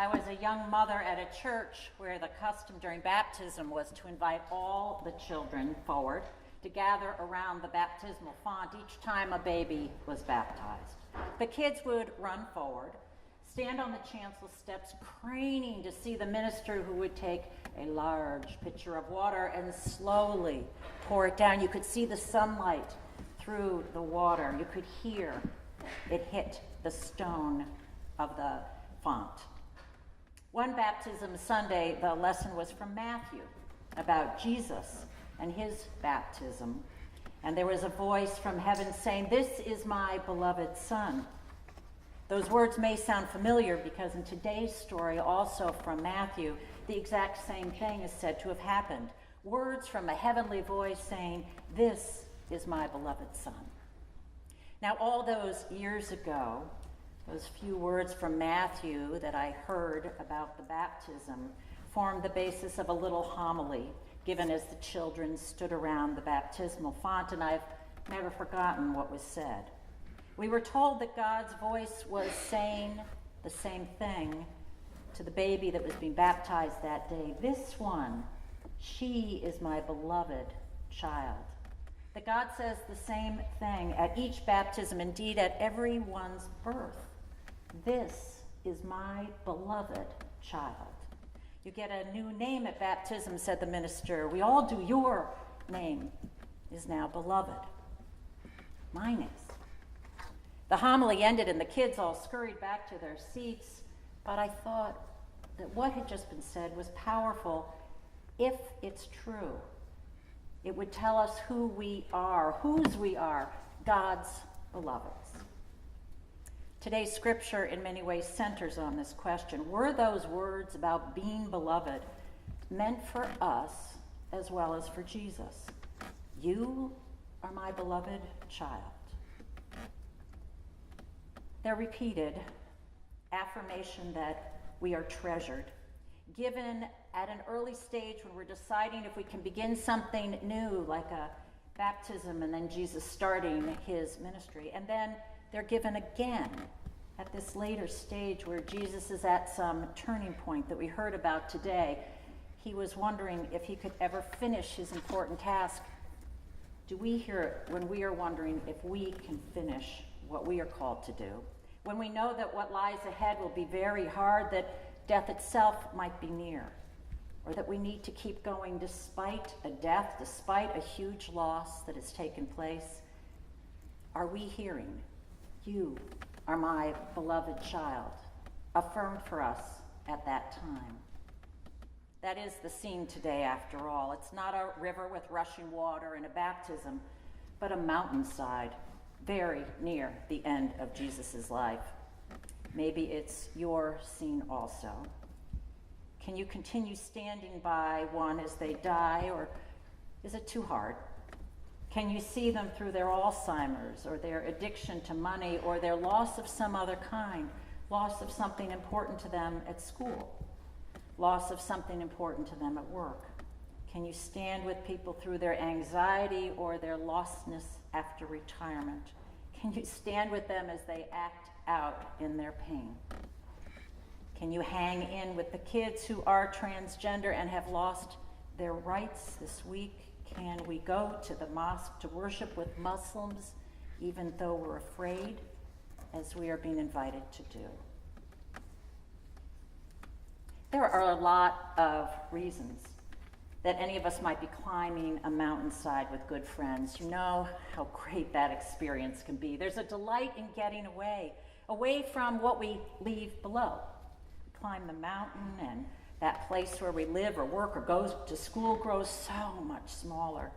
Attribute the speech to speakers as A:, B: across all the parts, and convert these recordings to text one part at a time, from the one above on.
A: I was a young mother at a church where the custom during baptism was to invite all the children forward to gather around the baptismal font each time a baby was baptized. The kids would run forward, stand on the chancel steps, craning to see the minister who would take a large pitcher of water and slowly pour it down. You could see the sunlight through the water. You could hear it hit the stone of the font. One baptism Sunday, the lesson was from Matthew about Jesus and his baptism. And there was a voice from heaven saying, "This is my beloved Son." Those words may sound familiar because in today's story, also from Matthew, the exact same thing is said to have happened. Words from a heavenly voice saying, "This is my beloved Son." Now, all those years ago, those few words from Matthew that I heard about the baptism formed the basis of a little homily given as the children stood around the baptismal font, and I've never forgotten what was said. We were told that God's voice was saying the same thing to the baby that was being baptized that day. "This one, she is my beloved child." That God says the same thing at each baptism, indeed at everyone's birth. "This is my beloved child." You get a new name at baptism, said the minister. "We all do. Your name is now beloved. Mine is." The homily ended and the kids all scurried back to their seats, but I thought that what had just been said was powerful. If it's true, it would tell us who we are, whose we are, God's beloveds. Today's scripture in many ways centers on this question. Were those words about being beloved meant for us as well as for Jesus? "You are my beloved child." They're repeated affirmation that we are treasured, given at an early stage when we're deciding if we can begin something new, like a baptism and then Jesus starting his ministry. And then they're given again at this later stage where Jesus is at some turning point that we heard about today. He was wondering if he could ever finish his important task. Do we hear it when we are wondering if we can finish what we are called to do? When we know that what lies ahead will be very hard, that death itself might be near, or that we need to keep going despite a death, despite a huge loss that has taken place? Are we hearing, "You are my beloved child," affirmed for us at that time? That is the scene today, after all. It's not a river with rushing water and a baptism, but a mountainside very near the end of Jesus' life. Maybe it's your scene also. Can you continue standing by one as they die, or is it too hard? Can you see them through their Alzheimer's or their addiction to money or their loss of some other kind, loss of something important to them at school, loss of something important to them at work? Can you stand with people through their anxiety or their lostness after retirement? Can you stand with them as they act out in their pain? Can you hang in with the kids who are transgender and have lost their rights this week? Can we go to the mosque to worship with Muslims even though we're afraid, as we are being invited to do? There are a lot of reasons that any of us might be climbing a mountainside with good friends. You know how great that experience can be. There's a delight in getting away from what we leave below. We climb the mountain, and that place where we live or work or go to school grows so much smaller.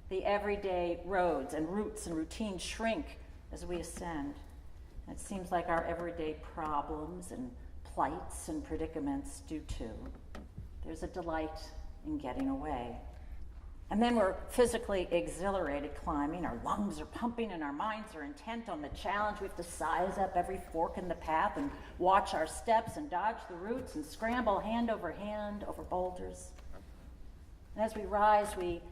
A: The everyday roads and routes and routines shrink as we ascend. And it seems like our everyday problems and plights and predicaments do too. There's a delight in getting away. And then we're physically exhilarated climbing. Our lungs are pumping and our minds are intent on the challenge. We have to size up every fork in the path and watch our steps and dodge the roots and scramble hand over boulders. And as we rise, we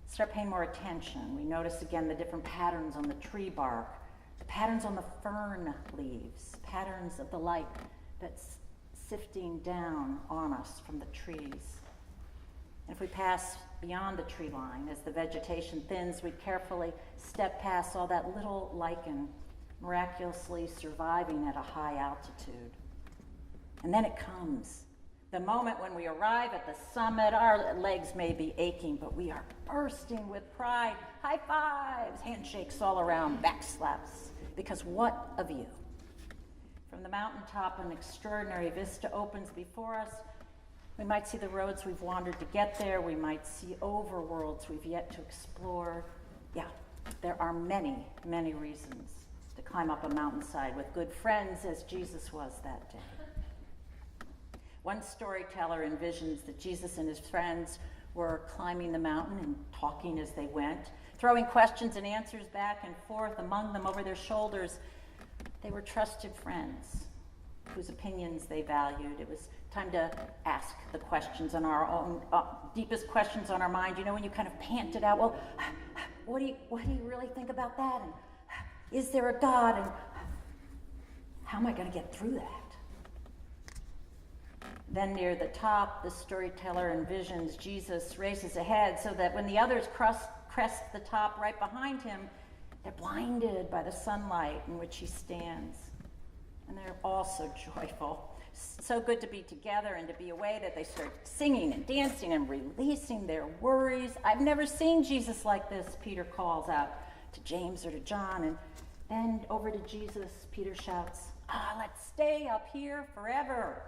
A: start paying more attention. We notice again the different patterns on the tree bark, the patterns on the fern leaves, patterns of the light that sifting down on us from the trees. If we pass beyond the tree line, as the vegetation thins, we carefully step past all that little lichen miraculously surviving at a high altitude. And then it comes. The moment when we arrive at the summit, our legs may be aching, but we are bursting with pride. High fives, handshakes all around, back slaps. Because what a view. From the mountaintop, an extraordinary vista opens before us. We might see the roads we've wandered to get there. We might see overworlds we've yet to explore. Yeah, there are many, many reasons to climb up a mountainside with good friends, as Jesus was that day. One storyteller envisions that Jesus and his friends were climbing the mountain and talking as they went, throwing questions and answers back and forth among them over their shoulders. They were trusted friends whose opinions they valued. It was time to ask the questions on our own, deepest questions on our mind. You know, when you kind of pant it out, well, what do you really think about that? And is there a God? And how am I going to get through that? Then near the top, the storyteller envisions Jesus races ahead so that when the others crest the top right behind him, they're blinded by the sunlight in which he stands. And they're all so joyful. So good to be together and to be away that they start singing and dancing and releasing their worries. I've never seen Jesus like this, Peter calls out to James or to John. And then over to Jesus, Peter shouts, let's stay up here forever.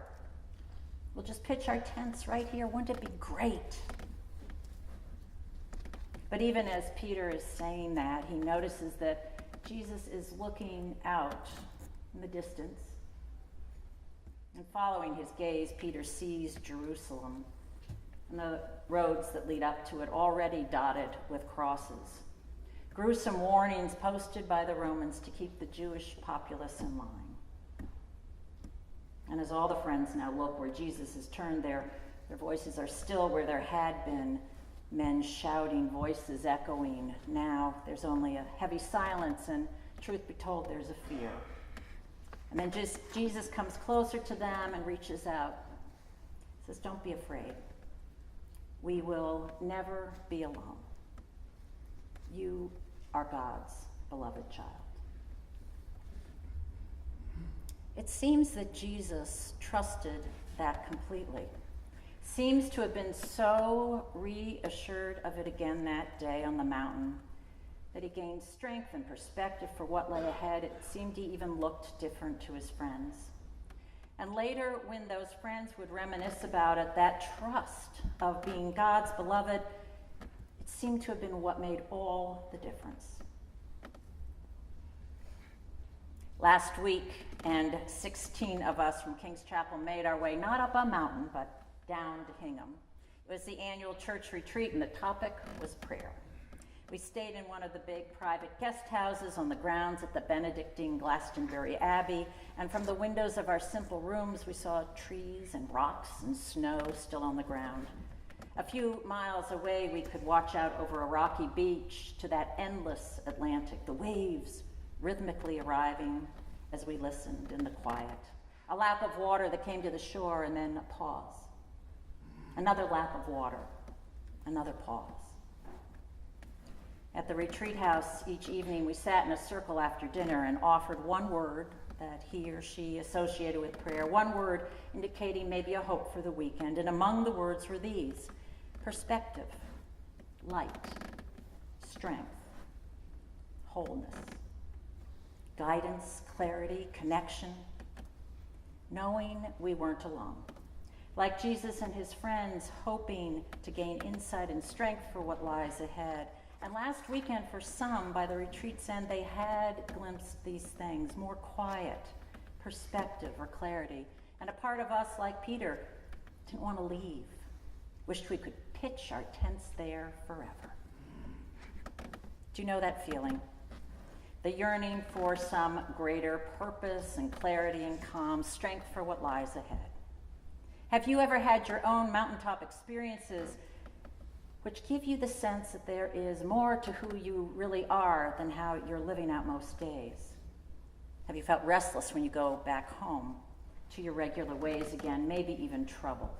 A: We'll just pitch our tents right here. Wouldn't it be great? But even as Peter is saying that, he notices that Jesus is looking out in the distance. And following his gaze, Peter sees Jerusalem and the roads that lead up to it already dotted with crosses. Gruesome warnings posted by the Romans to keep the Jewish populace in line. And as all the friends now look where Jesus has turned, their voices are still where there had been men shouting, voices echoing. Now there's only a heavy silence, and truth be told, there's a fear. And then Jesus comes closer to them and reaches out. Says, don't be afraid. We will never be alone. You are God's beloved child. It seems that Jesus trusted that completely. Seems to have been so reassured of it again that day on the mountain that he gained strength and perspective for what lay ahead. It seemed he even looked different to his friends. And later, when those friends would reminisce about it, that trust of being God's beloved, it seemed to have been what made all the difference. Last week, and 16 of us from King's Chapel made our way not up a mountain, but down to Hingham. It was the annual church retreat, and the topic was prayer. We stayed in one of the big private guest houses on the grounds at the Benedictine Glastonbury Abbey, and from the windows of our simple rooms, we saw trees and rocks and snow still on the ground. A few miles away, we could watch out over a rocky beach to that endless Atlantic, the waves rhythmically arriving as we listened in the quiet. A lap of water that came to the shore, and then a pause. Another lap of water, another pause. At the retreat house each evening, we sat in a circle after dinner and offered one word that he or she associated with prayer, one word indicating maybe a hope for the weekend. And among the words were these: perspective, light, strength, wholeness, guidance, clarity, connection, knowing we weren't alone. Like Jesus and his friends, hoping to gain insight and strength for what lies ahead. And last weekend, for some, by the retreat's end, they had glimpsed these things, more quiet, perspective or clarity. And a part of us, like Peter, didn't want to leave, wished we could pitch our tents there forever. Do you know that feeling? The yearning for some greater purpose and clarity and calm, strength for what lies ahead. Have you ever had your own mountaintop experiences which give you the sense that there is more to who you really are than how you're living out most days? Have you felt restless when you go back home? to your regular ways again, maybe even trouble.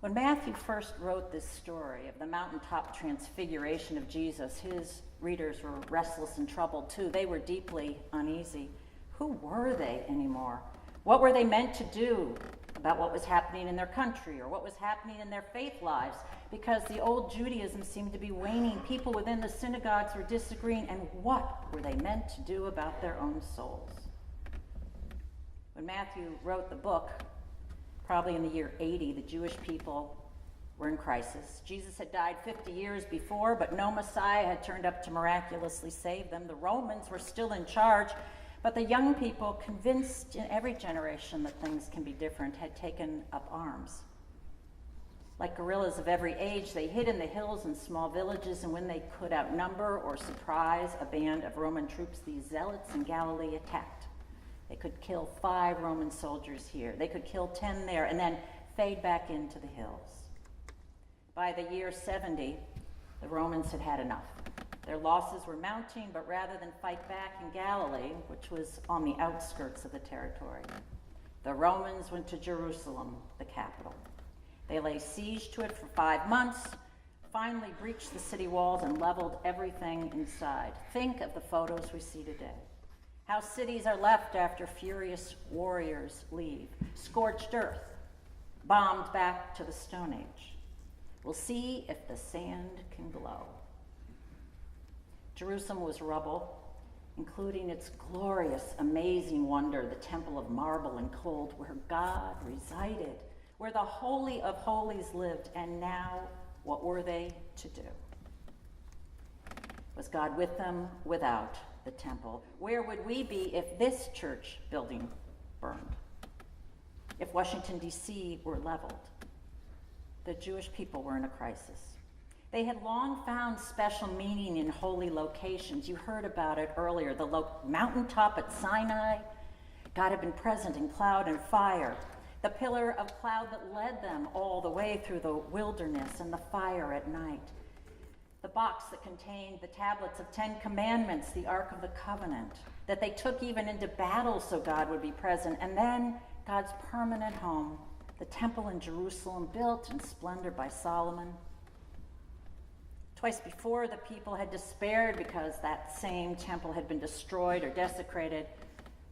A: When Matthew first wrote this story of the mountaintop transfiguration of Jesus, his readers were restless and troubled too. They were deeply uneasy. Who were they anymore? What were they meant to do about what was happening in their country or what was happening in their faith lives? Because the old Judaism seemed to be waning. People within the synagogues were disagreeing. And what were they meant to do about their own souls? When Matthew wrote the book, probably in the year 80, the Jewish people were in crisis. Jesus had died 50 years before, but no Messiah had turned up to miraculously save them. The Romans were still in charge, but the young people, convinced in every generation that things can be different, had taken up arms. Like guerrillas of every age, they hid in the hills and small villages, and when they could outnumber or surprise a band of Roman troops, these zealots in Galilee attacked. They could kill 5 Roman soldiers here. They could kill 10 there and then fade back into the hills. By the year 70, the Romans had had enough. Their losses were mounting, but rather than fight back in Galilee, which was on the outskirts of the territory, the Romans went to Jerusalem, the capital. They lay siege to it for 5 months, finally breached the city walls and leveled everything inside. Think of the photos we see today. How cities are left after furious warriors leave. Scorched earth, bombed back to the Stone Age. We'll see if the sand can glow. Jerusalem was rubble, including its glorious, amazing wonder, the temple of marble and gold, where God resided, where the Holy of Holies lived. And now, what were they to do? Was God with them? Without the temple? Where would we be if this church building burned? If Washington, D.C. were leveled? The Jewish people were in a crisis. They had long found special meaning in holy locations. You heard about it earlier. The mountaintop at Sinai, God had been present in cloud and fire. The pillar of cloud that led them all the way through the wilderness, and the fire at night. The box that contained the tablets of 10 Commandments, the Ark of the Covenant, that they took even into battle so God would be present. And then God's permanent home, the temple in Jerusalem, built in splendor by Solomon. Twice before, the people had despaired because that same temple had been destroyed or desecrated.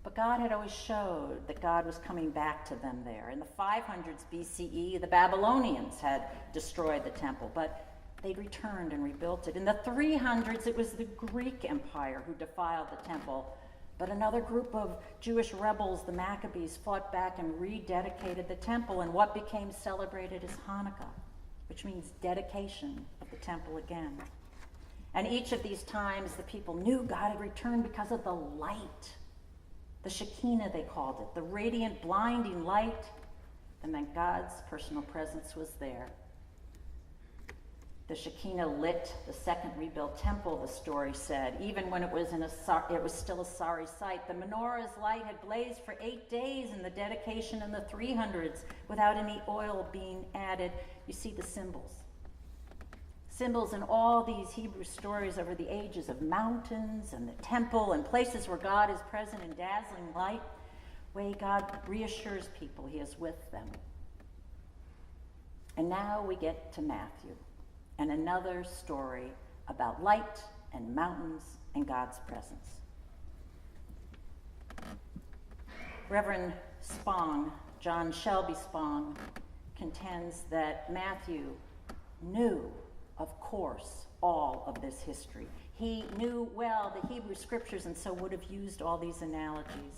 A: But God had always showed that God was coming back to them there. In the 500s BCE, the Babylonians had destroyed the temple, but they'd returned and rebuilt it. In the 300s, it was the Greek Empire who defiled the temple. But another group of Jewish rebels, the Maccabees, fought back and rededicated the temple in what became celebrated as Hanukkah, which means dedication of the temple again. And each of these times, the people knew God had returned because of the light. The Shekinah, they called it, the radiant, blinding light. And then God's personal presence was there. The Shekinah lit the second rebuilt temple, the story said. Even when it was still a sorry sight. The menorah's light had blazed for 8 days in the dedication in the 300s without any oil being added. You see the symbols. Symbols in all these Hebrew stories over the ages of mountains and the temple and places where God is present in dazzling light. Way God reassures people he is with them. And now we get to Matthew. And another story about light and mountains and God's presence. Reverend Spong, John Shelby Spong, contends that Matthew knew, of course, all of this history. He knew well the Hebrew scriptures and so would have used all these analogies.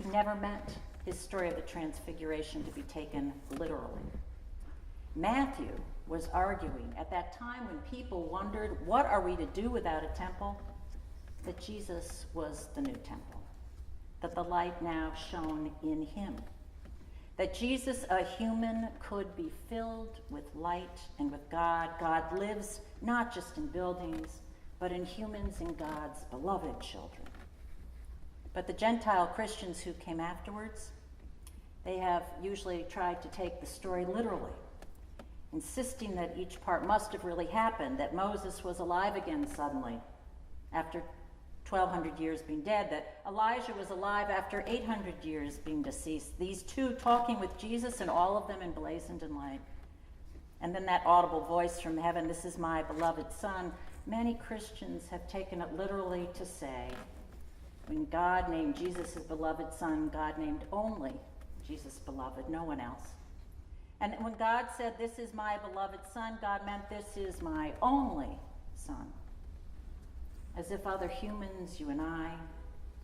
A: He never meant his story of the Transfiguration to be taken literally. Matthew was arguing at that time when people wondered, what are we to do without a temple? That Jesus was the new temple, that the light now shone in him, that Jesus, a human, could be filled with light and with God. God lives not just in buildings, but in humans and God's beloved children. But the Gentile Christians who came afterwards, they have usually tried to take the story literally, insisting that each part must have really happened, that Moses was alive again suddenly after 1,200 years being dead, that Elijah was alive after 800 years being deceased. These two talking with Jesus and all of them emblazoned in light. And then that audible voice from heaven, "This is my beloved Son." Many Christians have taken it literally to say, when God named Jesus his beloved Son, God named only Jesus beloved, no one else. And when God said, "This is my beloved Son," God meant this is my only Son. As if other humans, you and I,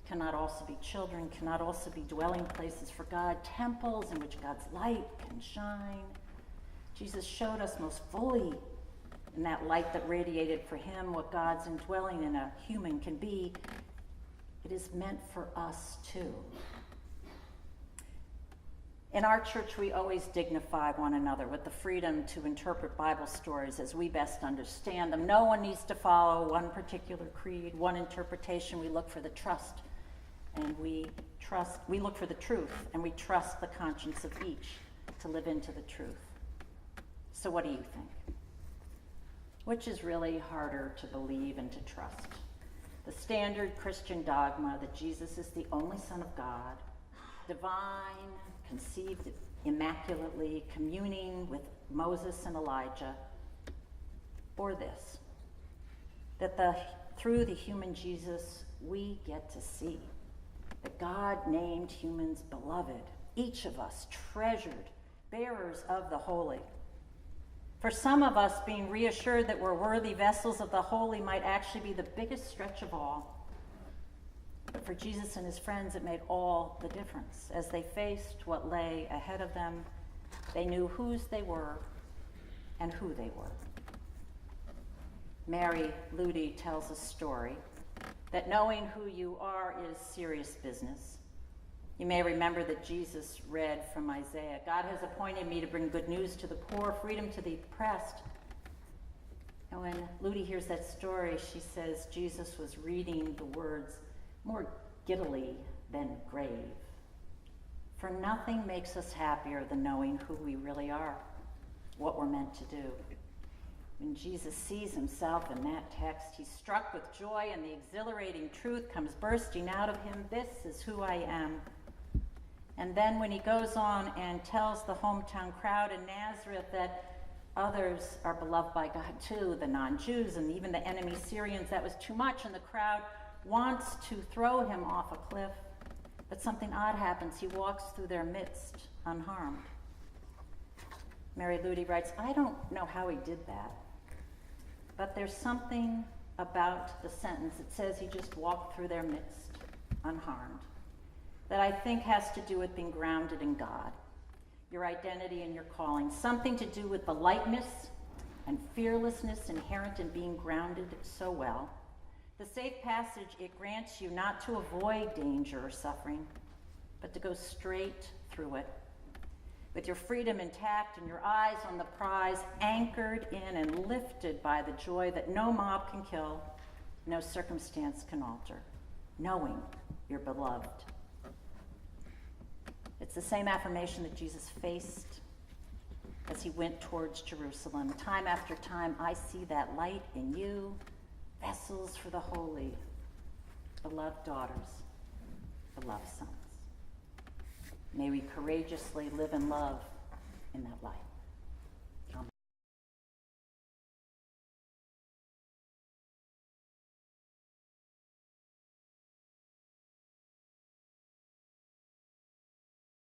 A: cannot also be children, cannot also be dwelling places for God, temples in which God's light can shine. Jesus showed us most fully in that light that radiated for him what God's indwelling in a human can be. It is meant for us too. In our church, we always dignify one another with the freedom to interpret Bible stories as we best understand them. No one needs to follow one particular creed, one interpretation. We look for the trust, and we look for the truth, and we trust the conscience of each to live into the truth. So what do you think? Which is really harder to believe and to trust? The standard Christian dogma that Jesus is the only Son of God, divine, conceived immaculately, communing with Moses and Elijah, or this, that through the human Jesus, we get to see that God named humans beloved, each of us treasured, bearers of the holy. For some of us, being reassured that we're worthy vessels of the holy might actually be the biggest stretch of all. But for Jesus and his friends, it made all the difference. As they faced what lay ahead of them, they knew whose they were and who they were. Mary Ludi tells a story that knowing who you are is serious business. You may remember that Jesus read from Isaiah, "God has appointed me to bring good news to the poor, freedom to the oppressed." And when Ludi hears that story, she says Jesus was reading the words more giddily than grave. For nothing makes us happier than knowing who we really are, what we're meant to do. When Jesus sees himself in that text, he's struck with joy, and the exhilarating truth comes bursting out of him. This is who I am. And then when he goes on and tells the hometown crowd in Nazareth that others are beloved by God too, the non-Jews and even the enemy Syrians, that was too much, and the crowd wants to throw him off a cliff. But something odd happens. He walks through their midst unharmed. Mary Ludi writes, "I don't know how he did that, but there's something about the sentence. It says he just walked through their midst unharmed, that I think has to do with being grounded in God, your identity and your calling, something to do with the lightness and fearlessness inherent in being grounded so well. The safe passage, it grants you not to avoid danger or suffering, but to go straight through it, with your freedom intact and your eyes on the prize, anchored in and lifted by the joy that no mob can kill, no circumstance can alter, knowing you're beloved." It's the same affirmation that Jesus faced as he went towards Jerusalem. Time after time, I see that light in you, vessels for the holy, beloved daughters, beloved sons. May we courageously live in love in that light.